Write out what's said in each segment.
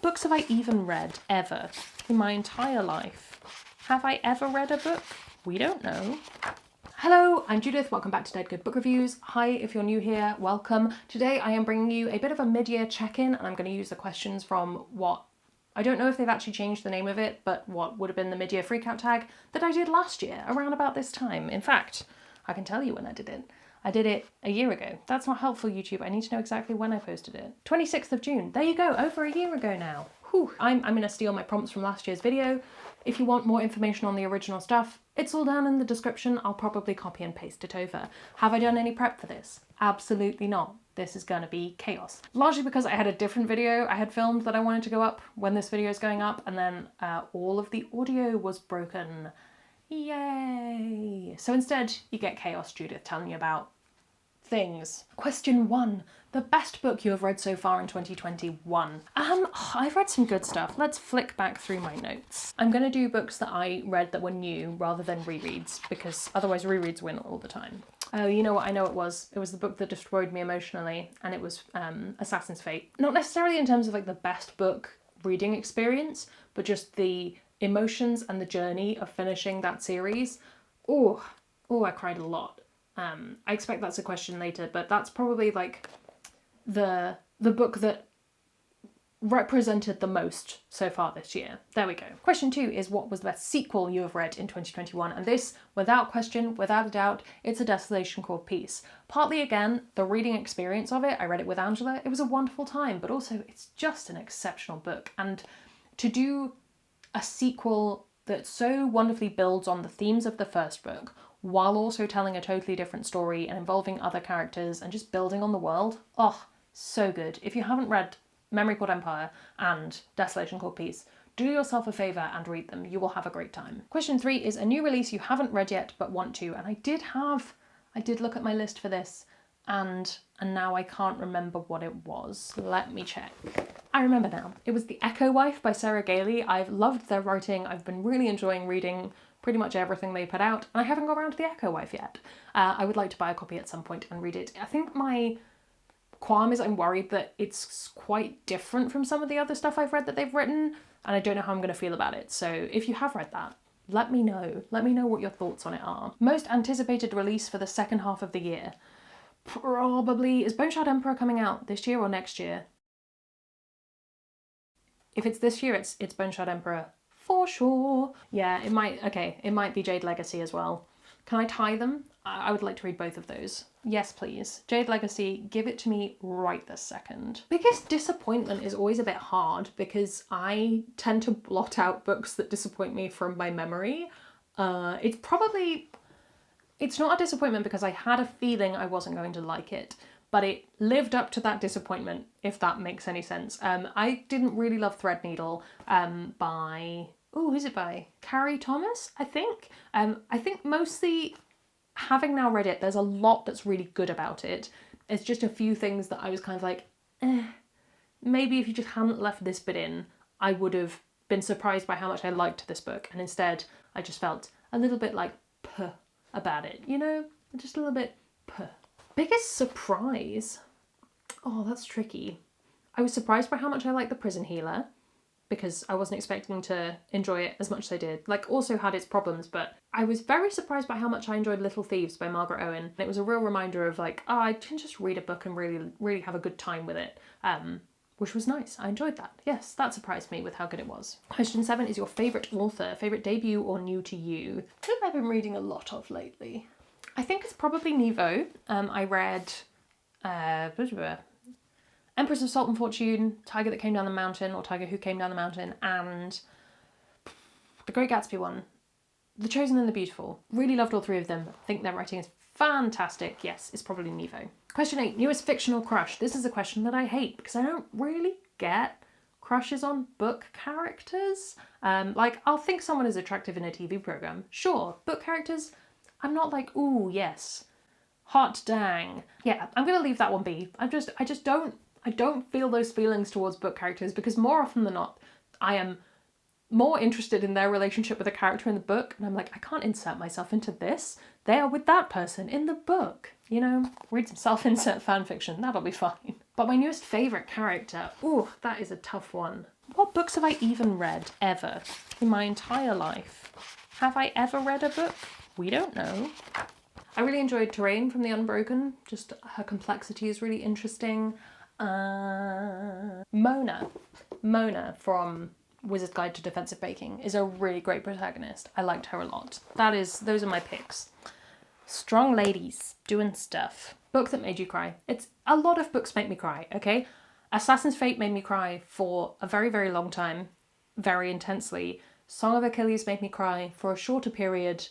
what books have I even read ever in my entire life? Have I ever read a book? We don't know. Hello, I'm Judith. Welcome back to Dead Good Book Reviews. Hi, if you're new here, welcome. Today I am bringing you a bit of a mid-year check-in, and I'm going to use the questions from what, I don't know if they've actually changed the name of it, but what would have been the mid-year freakout tag that I did last year, around about this time. In fact, I can tell you when I did it. I did it a year ago. That's not helpful, YouTube. I need to know exactly when I posted it. 26th of June. There you go, over a year ago now. Whew. I'm going to steal my prompts from last year's video. If you want more information on the original stuff, it's all down in the description. I'll probably copy and paste it over. Have I done any prep for this? Absolutely not. This is gonna be chaos. Largely because I had a different video I had filmed that I wanted to go up when this video is going up, and then all of the audio was broken. Yay! So instead, you get Chaos Judith telling you about things. Question 1. The best book you have read so far in 2021. I've read some good stuff. Let's flick back through my notes. I'm gonna do books that I read that were new rather than rereads, because otherwise rereads win all the time. Oh, you know what? I know it was. It was the book that destroyed me emotionally, and it was Assassin's Fate. Not necessarily in terms of like the best book reading experience, but just the emotions and the journey of finishing that series. Oh, I cried a lot. I expect that's a question later, but that's probably like the book that represented the most so far this year. There we go. Question 2 is, what was the best sequel you have read in 2021? And this, without question, without a doubt, it's A Desolation Called Peace. Partly, again, the reading experience of it. I read it with Angela. It was a wonderful time, but also it's just an exceptional book. And to do a sequel that so wonderfully builds on the themes of the first book, while also telling a totally different story and involving other characters and just building on the world. Oh, so good. If you haven't read Memory Called Empire and Desolation Called Peace, do yourself a favour and read them. You will have a great time. Question 3 is a new release you haven't read yet but want to. And I did look at my list for this, and now I can't remember what it was. Let me check. I remember now. It was The Echo Wife by Sarah Gailey. I've loved their writing. I've been really enjoying reading pretty much everything they put out, and I haven't got around to The Echo Wife yet. I would like to buy a copy at some point and read it. I think my qualm is I'm worried that it's quite different from some of the other stuff I've read that they've written, and I don't know how I'm going to feel about it. So if you have read that, let me know. Let me know what your thoughts on it are. Most anticipated release for the second half of the year. Probably, is Bone Shard Emperor coming out this year or next year? If it's this year, it's Bone Shard Emperor for sure. Yeah, it might be Jade Legacy as well. Can I tie them? I would like to read both of those. Yes, please. Jade Legacy, give it to me right this second. Biggest disappointment is always a bit hard because I tend to blot out books that disappoint me from my memory. It's not a disappointment because I had a feeling I wasn't going to like it, but it lived up to that disappointment, if that makes any sense. I didn't really love Threadneedle by... Oh, who's it by? Carrie Thomas, I think. I think mostly, having now read it, there's a lot that's really good about it. It's just a few things that I was kind of like, maybe if you just hadn't left this bit in, I would have been surprised by how much I liked this book. And instead, I just felt a little bit like puh about it, you know? Just a little bit puh. Biggest surprise? Oh, that's tricky. I was surprised by how much I liked The Prison Healer, because I wasn't expecting to enjoy it as much as I did. Like, also had its problems, but I was very surprised by how much I enjoyed Little Thieves by Margaret Owen. It was a real reminder of like, oh, I can just read a book and really have a good time with it, which was nice. I enjoyed that. Yes, that surprised me with how good it was. Question 7 is your favourite author, favourite debut or new to you? Who have I been reading a lot of lately? I think it's probably Nevo. I read Empress of Salt and Fortune, Tiger That Came Down the Mountain, or Tiger Who Came Down the Mountain, and the Great Gatsby one, The Chosen and the Beautiful. Really loved all three of them. I think their writing is fantastic. Yes, it's probably Nevo. Question 8, newest fictional crush. This is a question that I hate because I don't really get crushes on book characters. Like, I'll think someone is attractive in a TV program. Sure, book characters, I'm not like, ooh, yes, hot dang. Yeah, I'm gonna leave that one be. I don't feel those feelings towards book characters because more often than not, I am more interested in their relationship with a character in the book, and I'm like, I can't insert myself into this. They are with that person in the book. You know, read some self-insert fan fiction, that'll be fine. But my newest favourite character, ooh, that is a tough one. What books have I even read, ever, in my entire life? Have I ever read a book? We don't know. I really enjoyed Terrain from The Unbroken. Just her complexity is really interesting. Mona from Wizard's Guide to Defensive Baking is a really great protagonist. I liked her a lot. Those are my picks. Strong ladies doing stuff. Book that made you cry. It's a lot of books make me cry, okay? Assassin's Fate made me cry for a very, very long time, very intensely. Song of Achilles made me cry for a shorter period,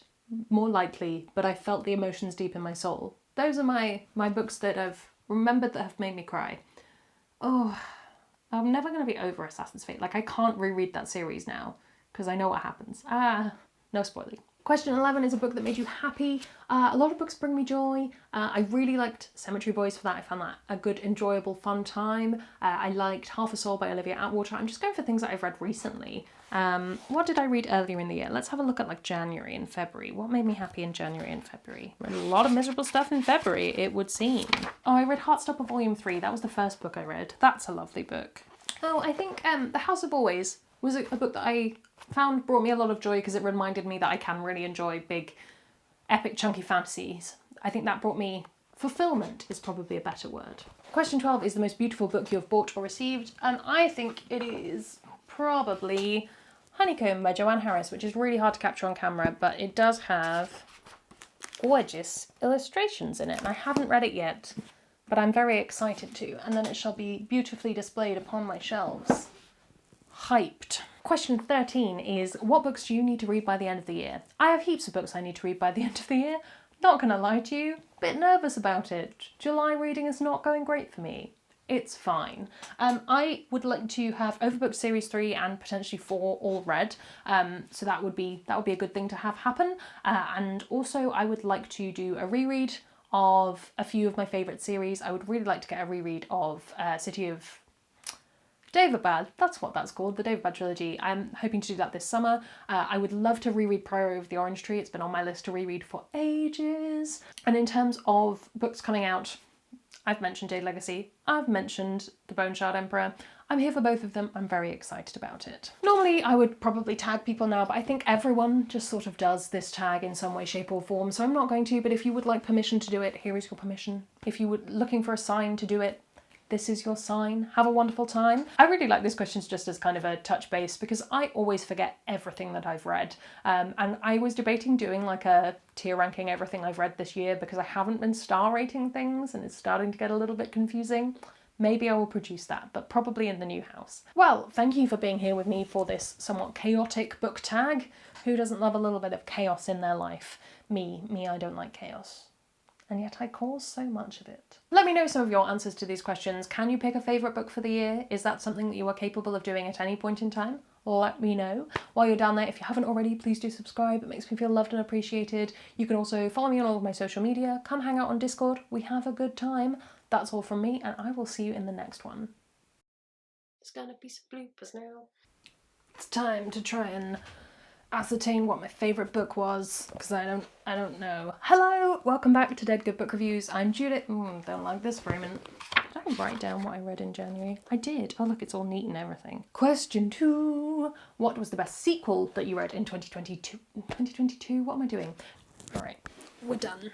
more likely, but I felt the emotions deep in my soul. Those are my books that I've remembered that have made me cry. Oh, I'm never going to be over Assassin's Fate. Like, I can't reread that series now because I know what happens. No spoiling. Question 11 is a book that made you happy. A lot of books bring me joy. I really liked Cemetery Boys for that. I found that a good, enjoyable, fun time. I liked Half a Soul by Olivia Atwater. I'm just going for things that I've read recently. What did I read earlier in the year? Let's have a look at like January and February. What made me happy in January and February? Read a lot of miserable stuff in February, it would seem. Oh, I read Heartstopper Volume 3. That was the first book I read. That's a lovely book. Oh, I think The House of Always was a book that I found brought me a lot of joy because it reminded me that I can really enjoy big, epic, chunky fantasies. I think that brought me fulfillment is probably a better word. Question 12 is the most beautiful book you have bought or received, and I think it is probably Honeycomb by Joanne Harris, which is really hard to capture on camera, but it does have gorgeous illustrations in it, and I haven't read it yet, but I'm very excited to, and then it shall be beautifully displayed upon my shelves. Hyped. Question 13 is, what books do you need to read by the end of the year? I have heaps of books I need to read by the end of the year. Not gonna lie to you, bit nervous about it. July reading is not going great for me. It's fine. I would like to have Overbooked Series 3 and potentially 4 all read, so that would be a good thing to have happen. And also I would like to do a reread of a few of my favourite series. I would really like to get a reread of City of Daevabad, that's what that's called, the Daevabad trilogy. I'm hoping to do that this summer. I would love to reread Priory of the Orange Tree. It's been on my list to reread for ages. And in terms of books coming out, I've mentioned Jade Legacy. I've mentioned The Bone Shard Emperor. I'm here for both of them. I'm very excited about it. Normally I would probably tag people now, but I think everyone just sort of does this tag in some way, shape or form, so I'm not going to, but if you would like permission to do it, here is your permission. If you were looking for a sign to do it, this is your sign. Have a wonderful time. I really like this question just as kind of a touch base because I always forget everything that I've read. And I was debating doing like a tier ranking everything I've read this year because I haven't been star rating things and it's starting to get a little bit confusing. Maybe I will produce that, but probably in the new house. Well, thank you for being here with me for this somewhat chaotic book tag. Who doesn't love a little bit of chaos in their life? Me, I don't like chaos. And yet I cause so much of it. Let me know some of your answers to these questions. Can you pick a favourite book for the year? Is that something that you are capable of doing at any point in time? Let me know. While you're down there, if you haven't already, please do subscribe. It makes me feel loved and appreciated. You can also follow me on all of my social media. Come hang out on Discord. We have a good time. That's all from me, and I will see you in the next one. It's gonna be some bloopers now. It's time to try and ascertain what my favourite book was, because I don't know. Hello, welcome back to Dead Good Book Reviews. I'm Judith. Don't like this framing. Did I write down what I read in January? I did. Oh look, it's all neat and everything. Question 2. What was the best sequel that you read in 2022? 2022? What am I doing? Alright, we're done.